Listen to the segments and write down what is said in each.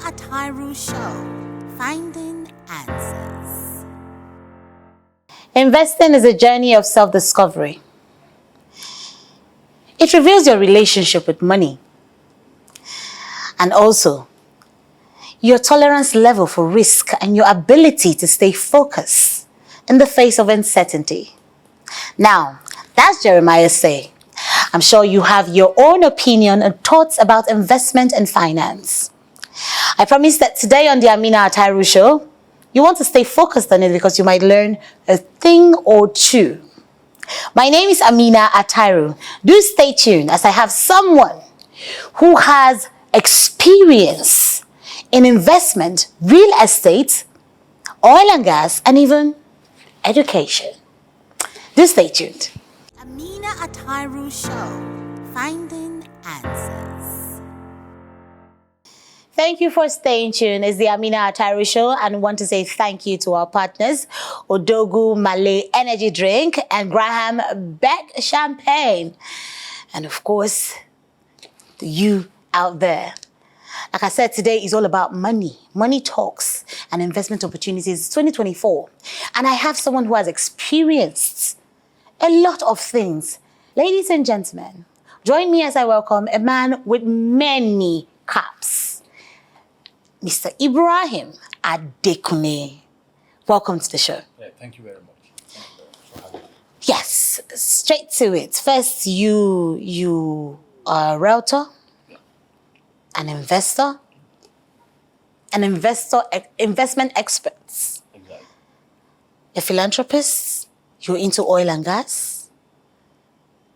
Atairu Show, Finding Answers. Investing is a journey of self-discovery. It reveals your relationship with money and also your tolerance level for risk and your ability to stay focused in the face of uncertainty. Now, that's Jeremiah say. I'm sure you have your own opinion and thoughts about investment and finance. I promise that today on the Amina Atairu Show, you want to stay focused on it because you might learn a thing or two. My name is Amina Atairu. Do stay tuned as I have someone who has experience in investment, real estate, oil and gas, and even education. Do stay tuned. Amina Atairu Show, Finding Answers. Thank you for staying tuned. It's the Amina Atairu Show, and I want to say thank you to our partners, Odogu Malay Energy Drink and Graham Beck Champagne. And of course, you out there. Like I said, today is all about money, money talks and investment opportunities. It's 2024. And I have someone who has experienced a lot of things. Ladies and gentlemen, join me as I welcome a man with many caps. Mr. Ibraheem Adekunle. Welcome to the show. Yeah, thank you very much. Thank you very much for having me. Yes, straight to it. First, you are a realtor, an investor, investment experts, Exactly. a philanthropist, you're into oil and gas.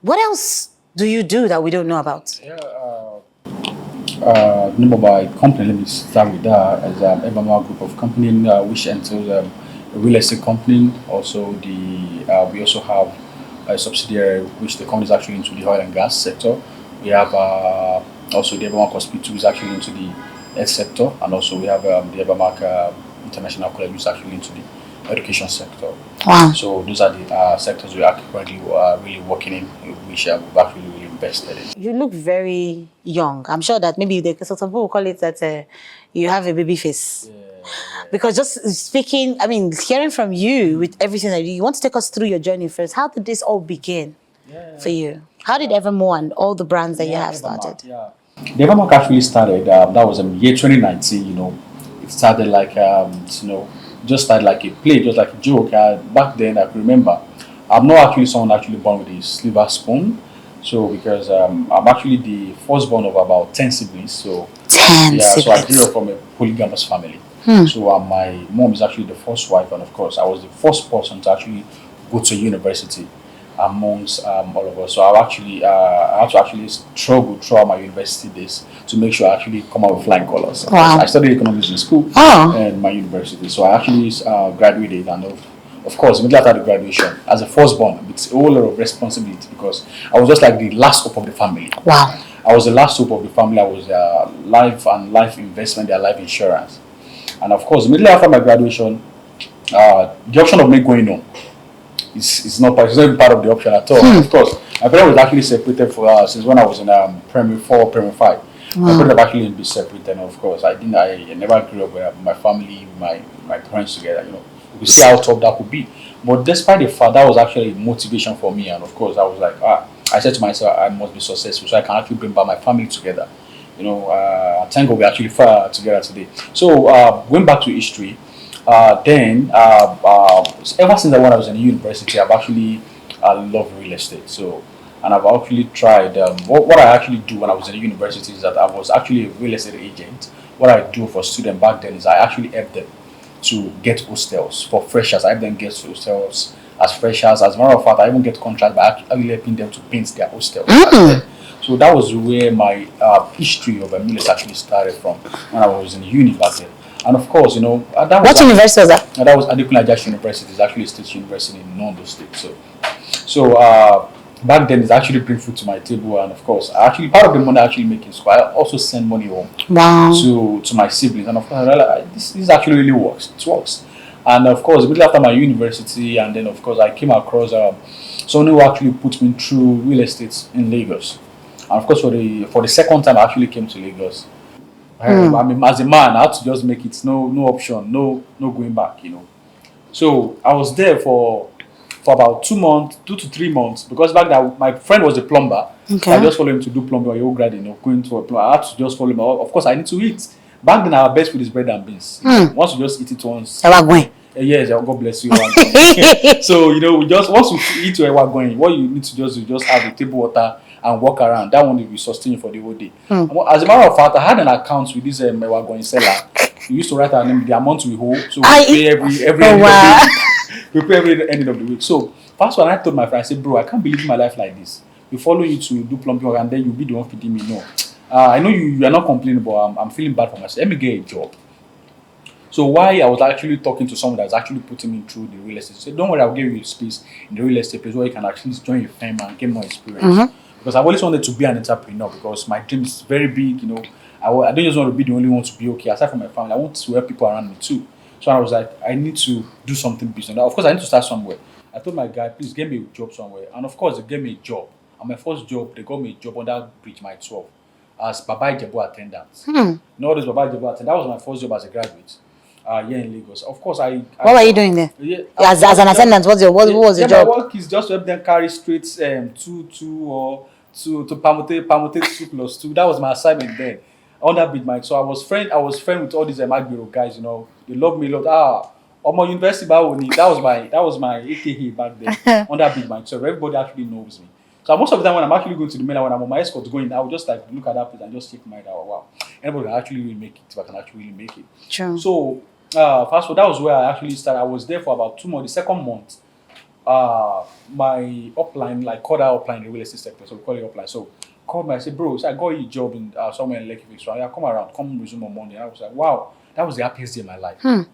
What else do you do that we don't know about? Yeah, the name of my company, let me start with that, as Evermark group of company, which entails a real estate company. Also, we also have a subsidiary, which the company is actually into the oil and gas sector. We have also the Evermark Hospital, which is actually into the health sector, and also we have the Evermark International College, which is actually into the education sector. Wow. So those are the sectors we are currently really working in, which we've actually really invested in. You look very young. I'm sure that maybe some people will call it that you have a baby face. Yeah. Because just speaking, I mean, hearing from you with everything that you want to take us through your journey first. How did this all begin for you? How did Evermore and all the brands that you have started? Yeah. The Evermark actually started, that was in year 2019, it started like, just started like a play, just like a joke. Back then, I can remember, I'm not actually someone actually born with a silver spoon. So, because I'm actually the firstborn of about 10 siblings. So, 10 siblings. So I grew up from a polygamous family. So, my mom is actually the first wife, and of course, I was the first person to actually go to university amongst all of us. So I had to actually struggle throughout my university days to make sure I actually come out with flying colors. Wow. I studied economics in school and my university. So I actually graduated, and of course, immediately after the graduation, as a firstborn, it's a whole lot of responsibility because I was just like the last hope of the family. Wow. I was the last hope of the family. I was life investment, their life insurance. And of course, immediately after my graduation, the option of me going on, it's not even part of the option at all. Of course, my parents was actually separated for since when I was in primary 4, primary 5. My parents have actually been separated, and of course, I never grew up with my family, my parents together. You could see how tough that could be. But despite the fact, that was actually motivation for me, and of course, I was like, I said to myself, I must be successful, so I can actually bring back my family together. Thank God we're actually far together today. So going back to history. Then, ever since when I was in university, I've actually loved real estate. So, and I've actually tried. What I actually do when I was in the university is that I was actually a real estate agent. What I do for students back then is I actually help them to get hostels for freshers. I help them get hostels as freshers. As a matter of fact, I even get contracts by actually helping them to paint their hostels. So that was where my history of real estate actually started from when I was in uni back then. And of course, that was... What university was that? That was Adekunle Ibraheem University. It's actually a state university in Ondo State. So back then, it's actually bring food to my table. And of course, part of the money I actually making, so I also send money home to my siblings. And of course, I realized this actually really works. It works. And of course, immediately after my university, and then of course, I came across someone who actually put me through real estate in Lagos. And of course, for the second time, I actually came to Lagos. I mean, as a man, I had to just make it. No option. No going back. So I was there for about 2 months, 2 to 3 months, because back then my friend was a plumber. So I Okay. just followed him to do plumbing or grad, going to a plumber. I had to just follow him. Of course, I need to eat. Back then, our best food is bread and beans. Once you just eat it once, Ewa yes, God bless you. So we just once you eat your ewa going, what you need to just do, just have a table water and walk around. That one will be sustain you for the whole day. As a matter of fact, I had an account with this ewa going seller. We used to write our name, the amount we hold, so we pay every end of the week. We pay every end of the week. So first one, I told my friend, I said, bro, I can't believe my life like this. We follow you to do plumbing work and then you'll be the one feeding me. No, I know you are not complaining, but I'm feeling bad for myself. Let me get a job. So why I was actually talking to someone that was actually putting me through the real estate. He said, don't worry, I'll give you a space in the real estate place where you can actually join a firm and get more experience. Because I've always wanted to be an entrepreneur because my dream is very big. I don't just want to be the only one to be okay. Aside from my family, I want to help people around me too. So I was like, I need to do something business. Now, of course, I need to start somewhere. I told my guy, please get me a job somewhere. And of course, they gave me a job. And my first job, they got me a job under Bridge My 12 as baba-ijebu attendant. All this baba-ijebu attendant. That was my first job as a graduate. Here in Lagos. Of course, What were you doing there? Yeah, As an attendant, what was your job? My work is just to help them carry straight two or to permutate 2+2. That was my assignment then. On that bit, Mike. So I was friend with all these Magbiro guys. They love me a lot. Omo University Bawoni. That was my AKA back then. On that bit, Mike. So everybody actually knows me. So most of the time when I'm actually going to the mainland, when I'm on my escort going, I will just like look at that place and just take my mind out. Wow, anybody can actually really make it. If I can actually really make it. True. So fast forward, that was where I actually started. I was there for about 2 months. The second month, my upline, like called out upline in the real estate sector, so we call it upline. So called me, I said, bro, so I got you a job in somewhere in Lekki. So I come around, come resume on Monday. And I was like, wow, that was the happiest day of my life. And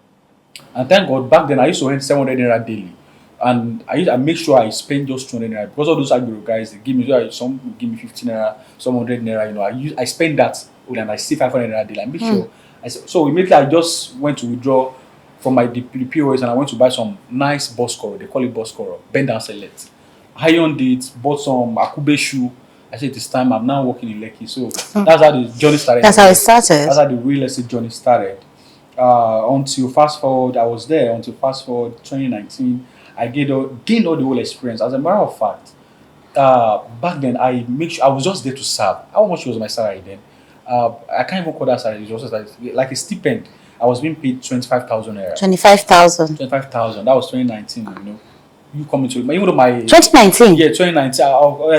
thank God, back then I used to earn 700 naira daily. And I make sure I spend just 200 naira because all those Agbero guys, they give me some give me 15 naira, some 100 naira. I spend that and I see 500 naira daily. I make sure. So immediately I just went to withdraw from my the POS and I went to buy some nice boss coral. They call it boss coral. Bend down select. Ironed it, bought some Akube shoe. I said this time I'm now working in Lekki. So that's how the journey started. That's how it started. That's how the real estate journey started. Until fast forward, I was there until fast forward 2019. I gained all the whole experience. As a matter of fact, back then I was just there to serve. How much was my salary then? I can't even call that salary. It was just like a stipend. I was being paid 25,000 naira. 25,000. 25,000. That was 2019. You coming to even though my 2019. Yeah, 2019.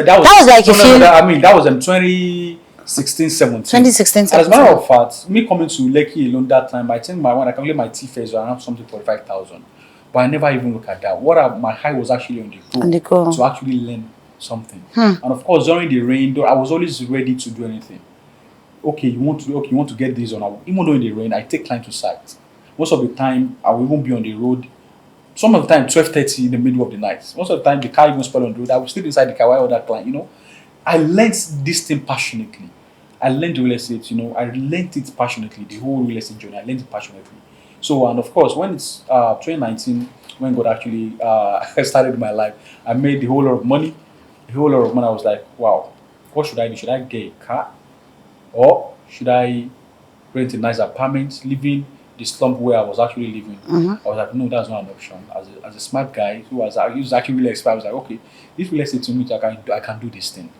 That was like a few. I mean, that was 2016, 17. 2016, As a matter of fact, me coming to Lekki alone that time, I think I calculate my T fares around something 45,000. But I never even look at that. My high was actually on the go to actually learn something. And of course, during the rain, though, I was always ready to do anything. Okay, you want to get this on. Even though in the rain, I take client to site. Most of the time, I will even be on the road. Some of the time, 12:30 in the middle of the night. Most of the time, the car even spoil on the road. I will sleep inside the car while other client. I learned this thing passionately. I learned the real estate. I learned it passionately. The whole real estate journey, I learned it passionately. So, and of course, when it's 2019, when God actually started my life, I made a whole lot of money. A whole lot of money. I was like, wow, what should I do? Should I get a car? Or should I rent a nice apartment, living the slump where I was actually living? I was like, no, that's not an option. As a smart guy who was actually really expert, I was like, okay, this real estate to me, I can do this thing.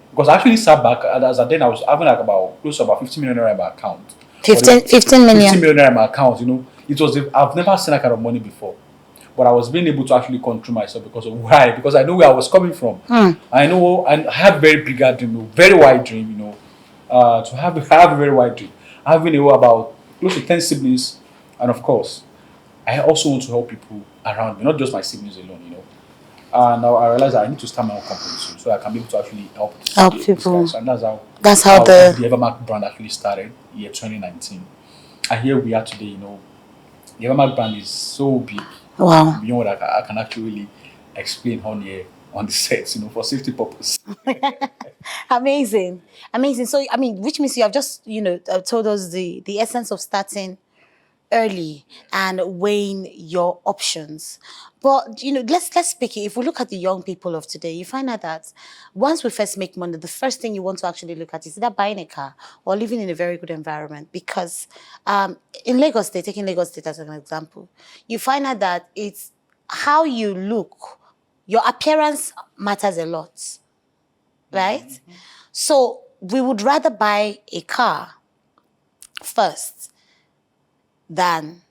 Because I actually sat back, and as then I was having like close to about 15 million naira in my account. 15 million. 15 million naira in my account, I've never seen that kind of money before. But I was being able to actually control myself because of why? Because I know where I was coming from. I know, and I have very big dream, very wide dream, to have a very wide dream. Having about close to 10 siblings, and of course, I also want to help people around me, not just my siblings alone, And now I realized I need to start my own company soon, so I can be able to actually help people. Guys. And that's how the Evermark brand actually started, year 2019. And here we are today, The Evermark brand is so big. Wow. Beyond what I can actually really explain on here on the set, for safety purpose. Amazing. So, which means you have just, told us the essence of starting early and weighing your options. But let's pick it. If we look at the young people of today, you find out that once we first make money, the first thing you want to actually look at is either buying a car or living in a very good environment. Because in Lagos State, taking Lagos State as an example, you find out that it's how you look, your appearance matters a lot, right? So we would rather buy a car first than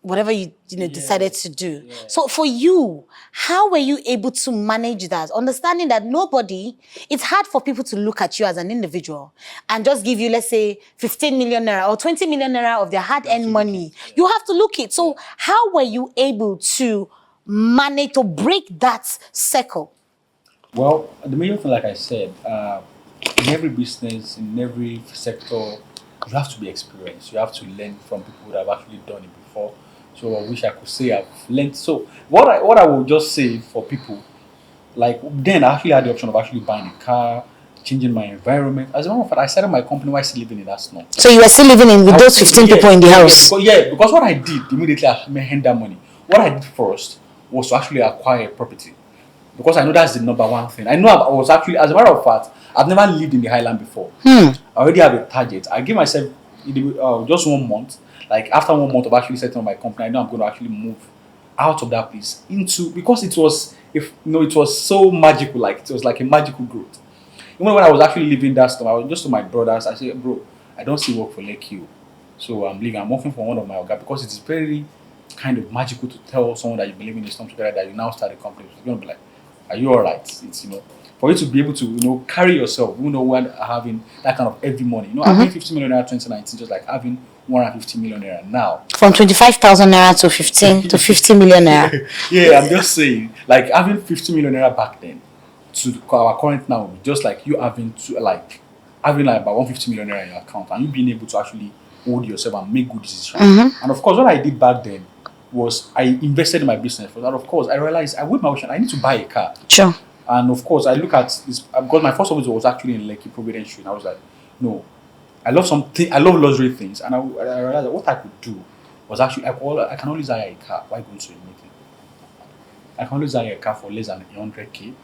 whatever you decided to do. So for you, how were you able to manage that? Understanding that it's hard for people to look at you as an individual and just give you, let's say, 15 million naira or 20 million naira of their hard-earned money. You have to look it. So how were you able to manage to break that circle? Well, the main thing, like I said, in every business, in every sector, you have to be experienced. You have to learn from people that have actually done it before. So I wish I could say I've learned. So what I will just say for people, like then I actually had the option of actually buying a car, changing my environment. As a matter of fact, I started my company while still living in that snow. So you were still living in with those 15 people in the house? Because what I did immediately after I had that money, what I did first was to actually acquire a property. Because I know that's the number one thing. I know I was actually, as a matter of fact, I've never lived in the Highland before. I already have a target. I give myself just 1 month. Like after 1 month of actually setting up my company, I know I'm going to actually move out of that place into, because it was, it was so magical. Like it was like a magical growth. Even when I was actually leaving that store, I was just to my brothers. I said, bro, I don't see work for Lekki, so I'm leaving. I'm working for one of my orga, because it is very kind of magical to tell someone that you believe in this storm together that you now start a company. You're gonna be like, are you alright? It's for you to be able to carry yourself, when having that kind of heavy money. Having 50 million naira 2019, just like having 150 million naira now. From 25,000 naira to 15 to 50 million naira. Yeah, I'm just saying, like having 50 million naira back then to our current now, just like you having having like about 150 million naira in your account, and you being able to actually hold yourself and make good decisions. And of course, what I did back then was I invested in my business. For that, of course, I realized I with my ocean, I need to buy a car. Sure. And of course, I look at this because my first office was actually in Lekki, Providence, and I was like, no, I love luxury things, and I realized that what I could do was actually I can always hire a car. Why going to a meeting? I can always hire a car for less than 100K.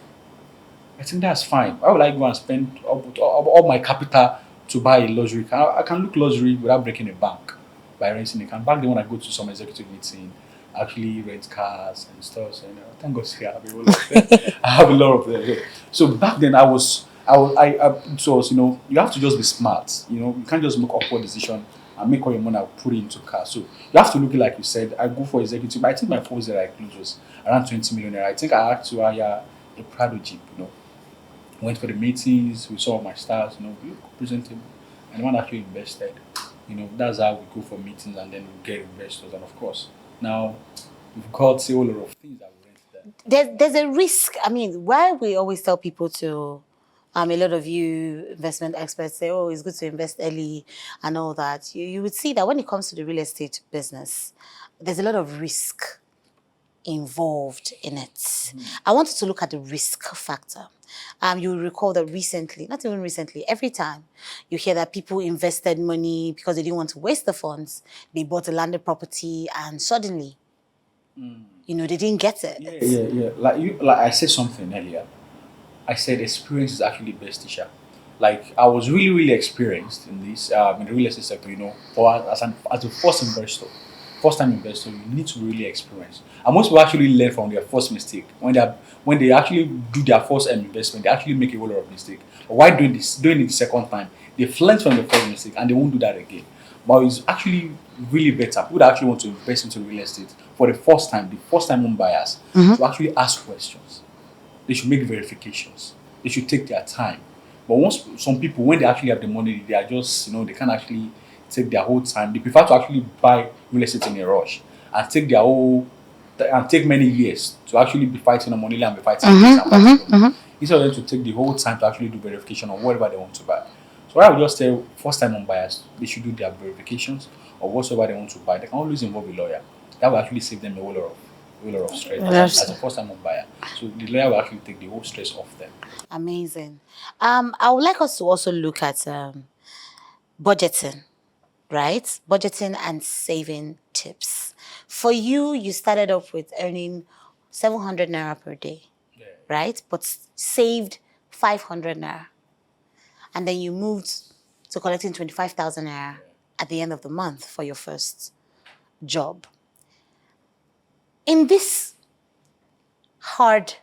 I think that's fine. Why would I go and spend all my capital to buy a luxury car? I can look luxury without breaking a bank by renting a car. Back then, when I go to some executive meeting, I actually rent cars and stuff. So, thank God, I have a lot of them. I have a lot of them. So back then, you have to just be smart. You can't just make upward decision and make all your money and put it into cars. So you have to look like you said. I go for executive. But I think my first that I closed was around 20 million. I think I had to hire a Prado Jeep. Went for the meetings, we saw my stars, we look presentable, and the one actually invested. That's how we go for meetings, and then we get investors, and of course, now we've got a whole lot of things that we rent there. There's a risk. I mean, why we always tell people to, a lot of you investment experts say, oh, it's good to invest early and all that. You would see that when it comes to the real estate business, there's a lot of risk involved in it. I wanted to look at the risk factor. You will recall that recently, not even recently, every time you hear that people invested money because they didn't want to waste the funds, they bought a landed property and suddenly, they didn't get it. Yeah. Like I said something earlier. I said experience is actually the best teacher. Like I was really, really experienced in this in the real estate sector. As a first time investor, you need to really experience. And most people actually learn from their first mistake. When they actually do their first investment, they actually make a whole lot of mistake. But why doing it the second time? They've learned from the first mistake and they won't do that again. But it's actually really better. People that actually want to invest into real estate for the first time home buyers, to actually ask questions. They should make verifications. They should take their time. But some people, when they actually have the money, they are just, they can't actually take their whole time. They prefer to actually buy real estate in a rush and take many years to actually be fighting on money and be fighting instead of them to take the whole time to actually do verification on whatever they want to buy. So what I would just tell first time home buyers, they should do their verifications or whatsoever they want to buy. They can always involve a lawyer. That will actually save them a whole lot of stress as a first time home buyer. So the lawyer will actually take the whole stress off them. Amazing. I would like us to also look at budgeting. right? Budgeting and saving tips. For you, you started off with earning 700 naira per day, right? But saved 500 naira. And then you moved to collecting 25,000 naira at the end of the month for your first job. In this hard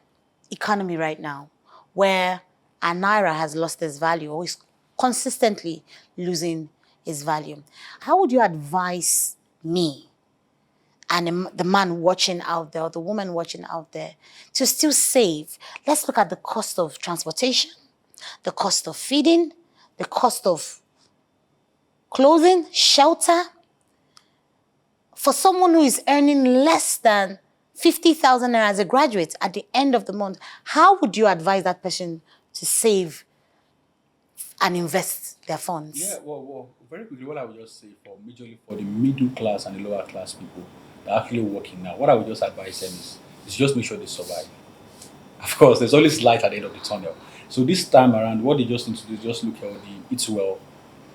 economy right now, where a naira has lost its value or is consistently losing its value, how would you advise me and the man watching out there or the woman watching out there to still save? Let's look at the cost of transportation, the cost of feeding, the cost of clothing, shelter. For someone who is earning less than 50,000 naira as a graduate at the end of the month, how would you advise that person to save and invest their funds? Yeah, well, very quickly, what I would just say for majorly for the middle class and the lower class people that are actually working now, what I would just advise them is just make sure they survive. Of course, there's always light at the end of the tunnel. So this time around, what they just need to do is just look healthy, eat well,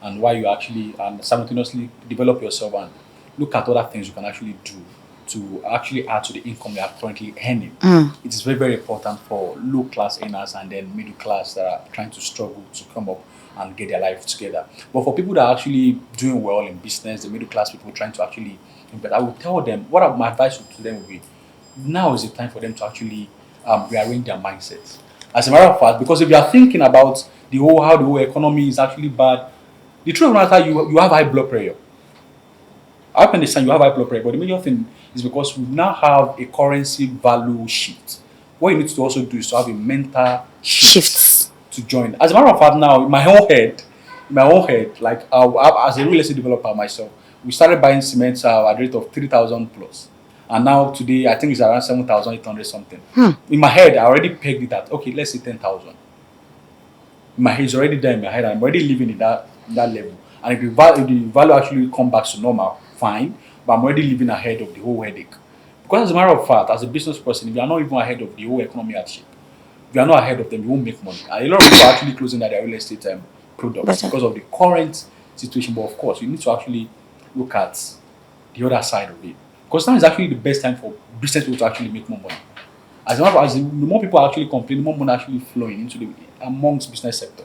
and why you actually and simultaneously develop yourself and look at other things you can actually do to actually add to the income you are currently earning. It is very, very important for low class earners and then middle class that are trying to struggle to come up and get their life together. But for people that are actually doing well in business, the middle class people trying to actually invest, I would tell them my advice to them would be now is the time for them to actually rearrange their mindset. As a matter of fact, because if you are thinking about the whole how the whole economy is actually bad, the truth of the matter, you have high blood pressure. I understand you have high blood pressure, but the major thing is because we now have a currency value shift. What you need to also do is to have a mental Shifts. to join. As a matter of fact, now in my own head, like as a real estate developer myself, we started buying cement at the rate of 3,000 plus, and now today I think it's around 7,800 something. In my head, I already pegged it at okay, let's say 10,000. My head is already there in my head. I'm already living in that level. And if the value actually come back to normal, fine. But I'm already living ahead of the whole headache. Because as a matter of fact, as a business person, if you are not even ahead of the whole economy at shape, if you are not ahead of them, you won't make money. And a lot of people are actually closing down their real estate products because of the current situation. But of course, you need to actually look at the other side of it. Because now is actually the best time for business people to actually make more money. As a matter of fact, the more people actually complain, the more money actually flowing into the amongst business sector.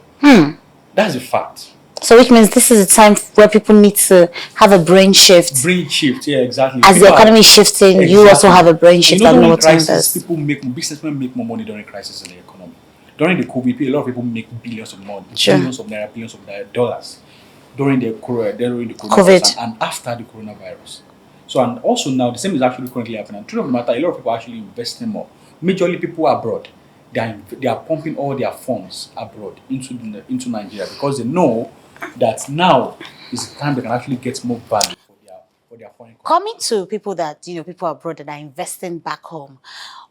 That's a fact. So which means this is a time where people need to have a brain shift. Brain shift, yeah, exactly. As the economy is shifting, you also have a brain shift and know during what to crisis, invest. businessmen make more money during crisis in the economy. During the COVID, a lot of people make billions of money, Sure. billions of naira, billions of dollars during the COVID. coronavirus and after the coronavirus. So and also now the same is actually currently happening. Truth of the matter, a lot of people are actually investing more. Majorly people abroad, they are pumping all their funds abroad into Nigeria because they know that now is the time they can actually get more value for their foreign country. Coming to people that, people abroad that are investing back home,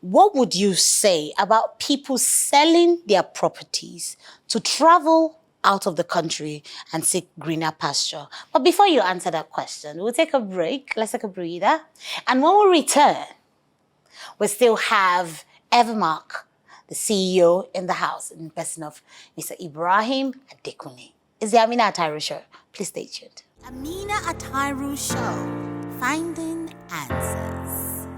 what would you say about people selling their properties to travel out of the country and seek greener pasture? But before you answer that question, we'll take a break. Let's take a breather. And when we return, we still have Evermark, the CEO, in the house in the person of Mr. Ibraheem Adekunle. It's the Amina Atairu Show. Please stay tuned. Amina Atairu Show, finding answers.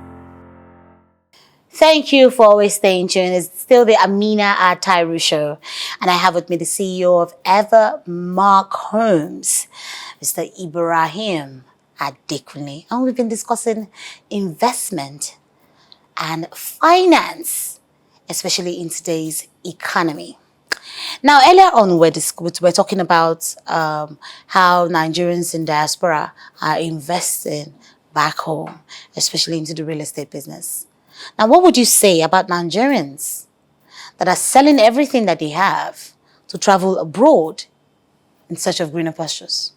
Thank you for always staying tuned. It's still the Amina Atairu Show. And I have with me the CEO of Evermark Homes, Mr. Ibraheem Adekunle. And we've been discussing investment and finance, especially in today's economy. Now, earlier on, we're talking about how Nigerians in diaspora are investing back home, especially into the real estate business. Now, what would you say about Nigerians that are selling everything that they have to travel abroad in search of greener pastures?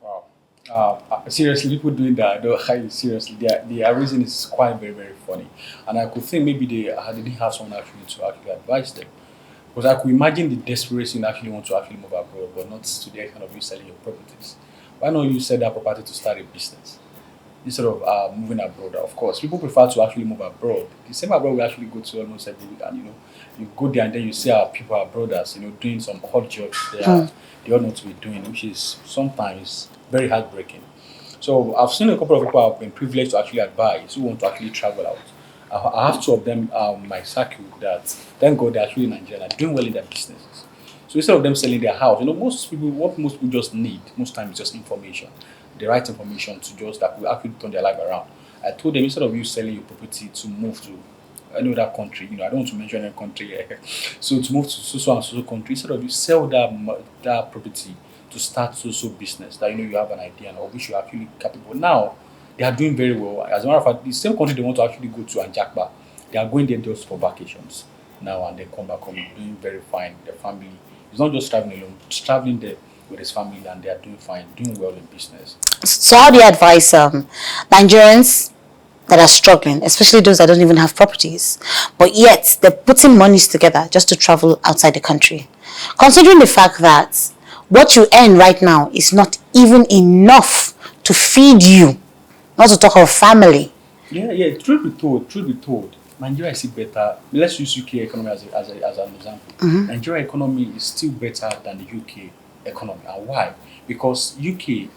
Wow. Seriously, people doing that, though, seriously, their reason is quite very, very funny. And I could think maybe they didn't have someone actually to actually advise them. Because I could imagine the desperation you actually want to actually move abroad, but not to the extent of you selling your properties. Why not you sell that property to start a business instead of moving abroad? Of course, people prefer to actually move abroad. The same abroad we actually go to almost every week, and you go there and then you see our people abroad as doing some odd jobs they all know to be doing, which is sometimes Very heartbreaking. So I've seen a couple of people who have been privileged to actually advise who want to actually travel out. I have two of them, my circle, that thank God they're actually in Nigeria and are doing well in their businesses. So instead of them selling their house, most people, what most people just need most times is just information, the right information to just that will actually turn their life around. I told them instead of you selling your property to move to any other country, I don't want to mention any country here. So to move to so and so country, instead of you sell that property to start so business that you have an idea and of which you're actually capable. Now they are doing very well. As a matter of fact, the same country they want to actually go to and japa, they are going there just for vacations now and they come back home doing very fine. Their family is not just traveling alone, it's traveling there with his family and they are doing fine, doing well in business. So how do you advise Nigerians that are struggling, especially those that don't even have properties, but yet they're putting monies together just to travel outside the country? Considering the fact that what you earn right now is not even enough to feed you, not to talk of family. Yeah. Truth be told, Nigeria is still better. Let's use UK economy as an example. Nigeria economy is still better than the UK economy. And why? Because UK,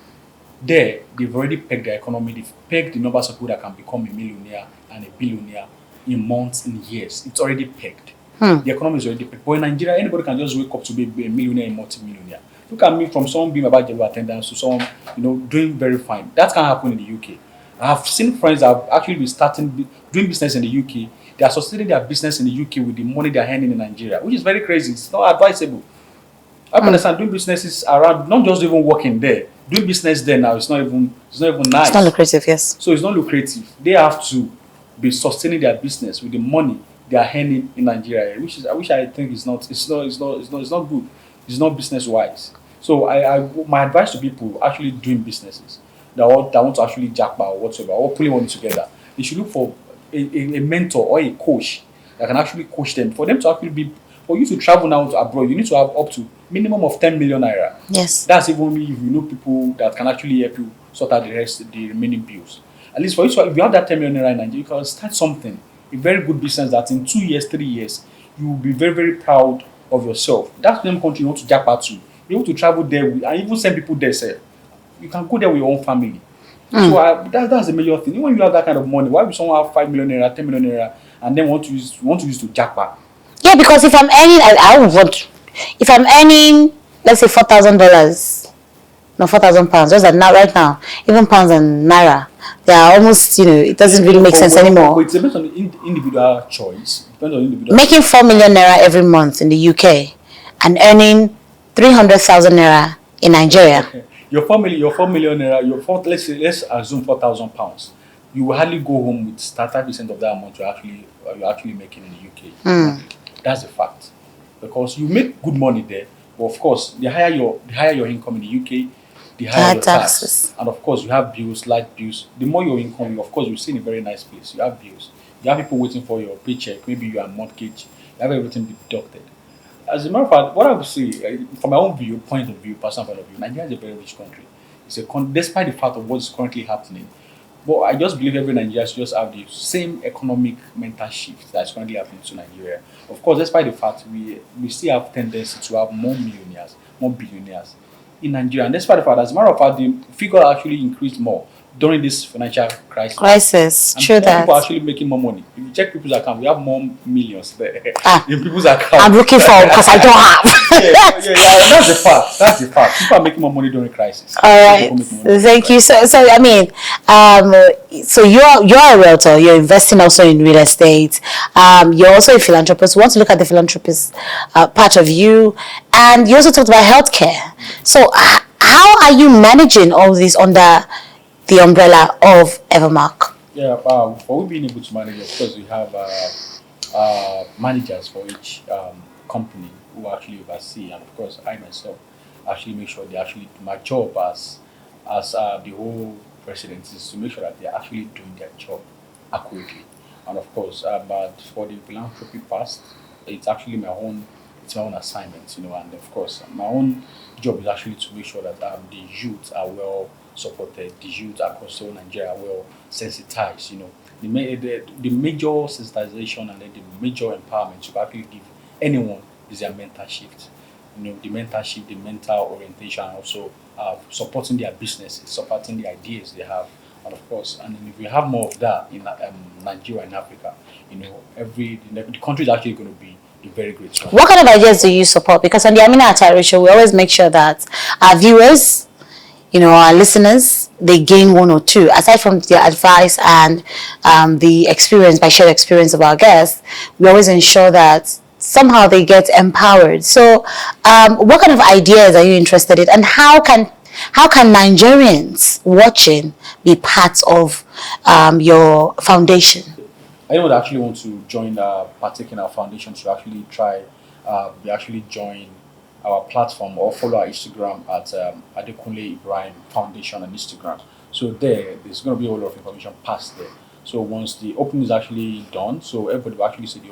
they've already pegged their economy. They've pegged the numbers of people that can become a millionaire and a billionaire in months, in years. It's already pegged. The economy is already pegged. But in Nigeria, anybody can just wake up to be a millionaire, a multi-millionaire. Look at me, from someone being a baba-ijebu attendant to someone, doing very fine. That can happen in the UK. I've seen friends that have actually been doing business in the UK. They are sustaining their business in the UK with the money they are earning in Nigeria, which is very crazy. It's not advisable. I understand doing businesses around, not just even working there. Doing business there now it's not even nice. It's not lucrative, yes. So it's not lucrative. They have to be sustaining their business with the money they are earning in Nigeria, which I think is not good. It's not business wise. So my advice to people actually doing businesses that want to actually japa or whatsoever or pulling money together, they should look for a mentor or a coach that can actually coach them for them to actually be. For you to travel now to abroad, you need to have up to minimum of 10 million naira. Yes. That's even if you know people that can actually help you sort out the remaining bills. At least for you, if you have that 10 million naira in Nigeria, you can start something, a very good business that in 2 years, 3 years, you will be very, very proud of yourself. That's the same country you want to japa to. Be able to travel there and even send people there, sir. You can go there with your own family. So that's the major thing. Even when you have that kind of money, why would someone have 5 million naira, 10 million naira, and then want to use to japa? Yeah, because if I'm earning, if I'm earning, let's say $4,000, no, £4,000, just that now, right now, even pounds and naira, they are almost, it doesn't really make sense anymore. It depends on the individual choice. It depends on individual. Making 4 million naira every month in the UK and earning 300,000 naira in Nigeria. Okay. Your 4 million naira, let's assume £4,000. You will hardly go home with 30% of that amount you're actually making in the UK. That's the fact. Because you make good money there, but of course, the higher your income in the UK, the higher your taxes. And of course, you have bills, light bills. The more your income, of course, you stay in a very nice place. You have bills. You have people waiting for your paycheck. Maybe you are mortgage. You have everything deducted. As a matter of fact, what I would say, from my own point of view, personal point of view, Nigeria is a very rich country. Despite the fact of what is currently happening, but I just believe every Nigerian should just have the same economic mental shift that's currently happening to Nigeria. Of course, despite the fact we still have tendency to have more millionaires, more billionaires in Nigeria. And despite the fact, as a matter of fact, the figure actually increased more during this financial crisis. And true that. People are actually making more money. If you check people's account, we have more millions there in people's account. I'm looking for because I don't have. yeah, that's the fact. That's the fact. People are making more money during crisis. All right. Thank you. So I mean, so you're a realtor. You're investing also in real estate. You're also a philanthropist. We want to look at the philanthropist part of you, and you also talked about healthcare. So how are you managing all this under the umbrella of Evermark? Yeah, for we being able to manage, of course, we have managers for each company who actually oversee, and of course, I myself actually make sure they actually do my job as the whole president is to make sure that they are actually doing their job accurately. And of course, but for the philanthropy part, it's actually my own assignment, and of course, my own job is actually to make sure that the youth are well supported, the youth across whole Nigeria are well sensitized, the major sensitization and then the major empowerment to actually give anyone is their mental shift. The mental shift, the mental orientation, and also supporting their businesses, supporting the ideas they have, and of course, and if we have more of that in Nigeria and Africa, the country is actually going to be a very great one. What kind of ideas do you support? Because on the Amina Atari show, we always make sure that our viewers, our listeners, they gain one or two. Aside from the advice and the experience, by shared experience of our guests, we always ensure that somehow they get empowered. So, what kind of ideas are you interested in, and how can Nigerians watching be part of your foundation? Anyone that actually want to join, partake in our foundation, to actually try, they actually join our platform or follow our Instagram at Adekunle Ibraheem Foundation on Instagram. So there's going to be a lot of information passed there. So once the opening is actually done, so everybody will actually see the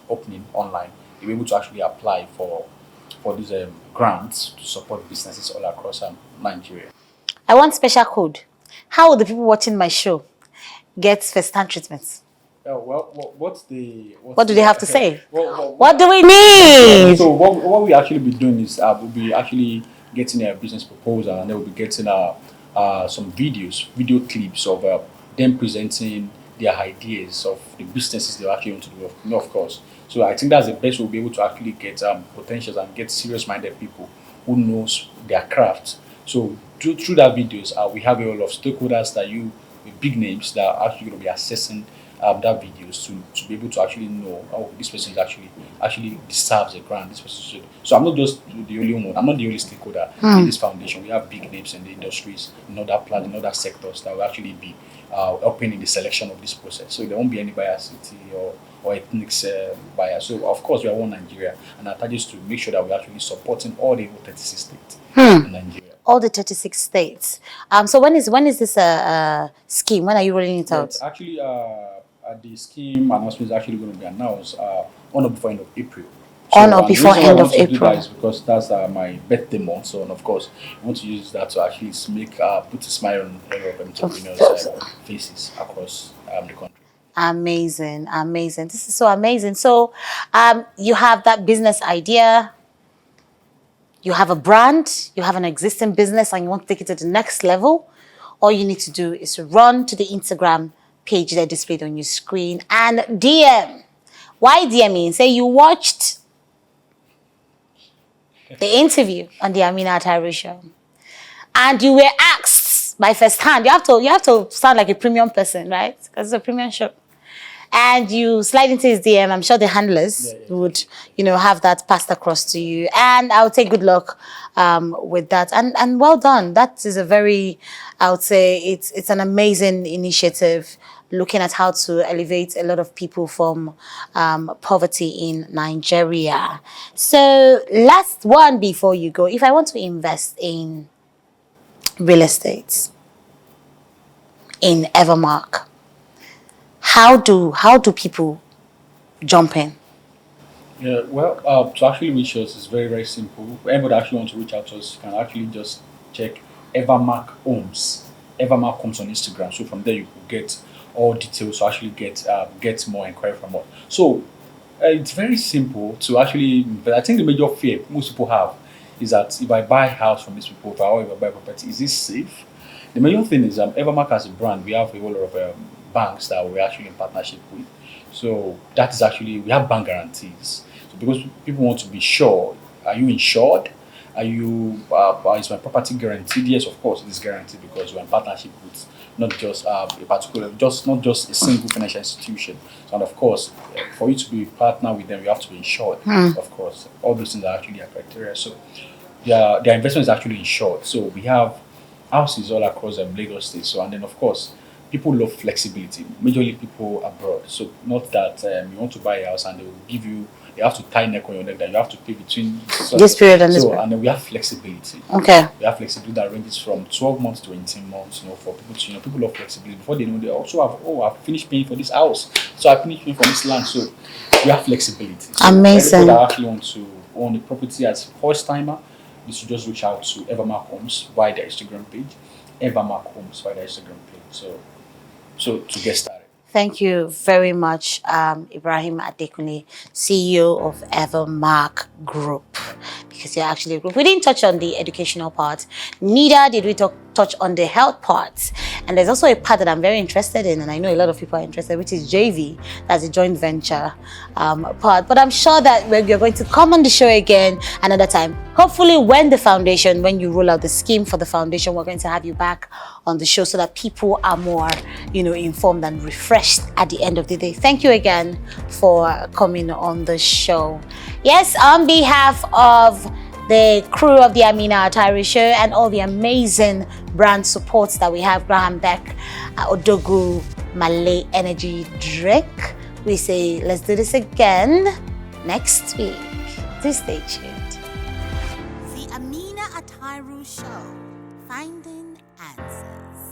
opening online. They'll be able to actually apply for these grants to support businesses all across Nigeria. I want special code. How will the people watching my show get first-hand treatments? What do they have to say? What do we need? So what we actually be doing is we'll be actually getting a business proposal, and then we'll be getting some video clips of them presenting their ideas of the businesses they actually want to do. Of course. So I think that's the best we'll be able to actually get potentials and get serious-minded people who knows their craft. So through that videos, we have a lot of stakeholders with big names that are actually going to be assessing that videos to be able to actually know, this person is actually deserves a grant. This person should. So I'm not just the only one. I'm not the only stakeholder in this foundation. We have big names in the industries, in other sectors that will actually be helping in the selection of this process. So there won't be any biasity or ethnic bias. So of course we are one Nigeria, and our target is to make sure that we're actually supporting all the 36 states in Nigeria. All the 36 states. So when is this scheme? When are you rolling it out? Actually, the scheme announcement is actually going to be announced on or before end of April. On or before end of April. That is because that's my birthday month. So, and of course, I want to use that to actually put a smile on a lot of entrepreneurs' faces across the country. Amazing. This is so amazing. So, you have that business idea. You have a brand. You have an existing business, and you want to take it to the next level. All you need to do is to run to the Instagram page that displayed on your screen and DM. Why DMing? Say you watched the interview on the Amina Atari show, and you were asked by first hand. You have to sound like a premium person, right? Because it's a premium show. And you slide into his DM. I'm sure the handlers would, have that passed across to you. And I would say good luck with that. And well done. That is a very, I would say, it's an amazing initiative, looking at how to elevate a lot of people from poverty in Nigeria. So last one before you go. If I want to invest in real estate, in Evermark, how do people jump in? Yeah, well, to actually reach us is very, very simple. Anybody actually want to reach out to us, you can actually just check Evermark Homes. Evermark Homes on Instagram. So from there you will get all details to actually get more inquiry from us. So it's very simple to actually, but I think the major fear most people have is that if I buy a house from these people, or if I buy property, is this safe? The major thing is Evermark as a brand, we have a whole lot of banks that we're actually in partnership with. So that is actually, we have bank guarantees. So because people want to be sure, are you insured? Are you, is my property guaranteed? Yes, of course it is guaranteed because we're in partnership with not just not just a single financial institution. So, and of course, for you to be a partner with them, you have to be insured. Of course, all those things are actually a criteria. So their investment is actually insured. So we have houses all across Lagos State. So, and then of course, people love flexibility, majorly people abroad. So not that you want to buy a house and they have to tie neck on your neck that you have to pay between this period and this period. period. And then we have flexibility. Okay. We have flexibility that ranges from 12 months to 18 months, for people to, people love flexibility. Before they know, they also have, I've finished paying for this house. So I finished paying for this land. So we have flexibility. So amazing. People that actually want to own the property as first timer, you should just reach out to Evermark Homes via their Instagram page. Evermark Homes via their Instagram page. So to get started. Thank you very much, Ibrahim Adekunle, CEO of Evermark Group, because you're actually a group. We didn't touch on the educational part, neither did we touch on the health part. And there's also a part that I'm very interested in, and I know a lot of people are interested, which is JV, that's a joint venture part. But I'm sure that we're going to come on the show again another time. Hopefully when you roll out the scheme for the foundation, we're going to have you back on the show so that people are more, informed and refreshed at the end of the day. Thank you again for coming on the show. Yes, on behalf of the crew of the Amina Atari Show and all the amazing brand supports that we have, Graham Beck, Odogu, Malay Energy Drink, we say let's do this again next week. Do stay tuned. The Amina Atari Show, finding answers.